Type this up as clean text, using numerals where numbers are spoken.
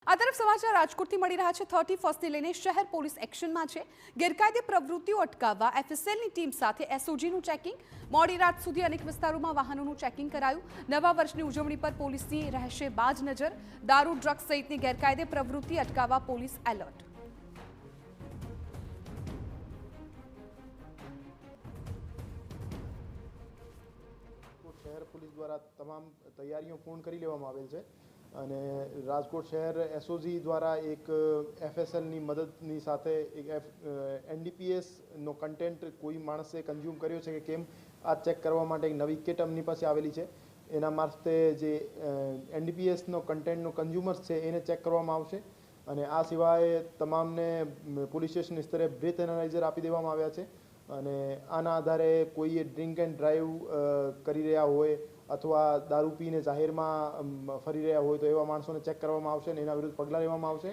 આ તરફ સમાચાર રાજકોટથી મળી રહ્યા છે। 31st ને લઈને શહેર પોલીસ એક્શનમાં છે। ગેરકાયદે પ્રવૃત્તિઓ અટકાવવા એફએસએલની ટીમ સાથે એસઓજીનું ચેકિંગ। મોડી રાત સુધી અનેક વિસ્તારોમાં વાહનોનું ચેકિંગ કરાયું। નવા વર્ષની ઉજવણી પર પોલીસની રહેશે બાજ નજર। દારૂ, ડ્રગ્સ સહિતની ગેરકાયદે પ્રવૃત્તિ અટકાવવા પોલીસ એલર્ટ। શહેર પોલીસ દ્વારા તમામ તૈયારીઓ પૂર્ણ કરી લેવામાં આવેલ છે અને રાજકોટ શહેર એસઓજી દ્વારા એક એફએસએલની મદદની સાથે એક એનડીપીએસનો કન્ટેન્ટ કોઈ માણસે કન્ઝ્યુમ કર્યો છે કે કેમ આ ચેક કરવા માટે એક નવી કિટ એમની પાસે આવેલી છે। એના મારફતે જે એનડીપીએસનો કન્ટેન્ટનો કન્ઝ્યુમર્સ છે એને ચેક કરવામાં આવશે અને આ સિવાય તમામને પોલીસ સ્ટેશન સ્તરે બ્રેથ એનાલાઇઝર આપી દેવામાં આવ્યા છે અને આના આધારે કોઈએ ડ્રિંક એન્ડ ડ્રાઈવ કરી રહ્યા હોય અથવા દારૂ પીને જાહેરમાં ફરી રહ્યા હોય તો એવા માણસોને ચેક કરવામાં આવશે અને એના વિરુદ્ધ પગલાં લેવામાં આવશે।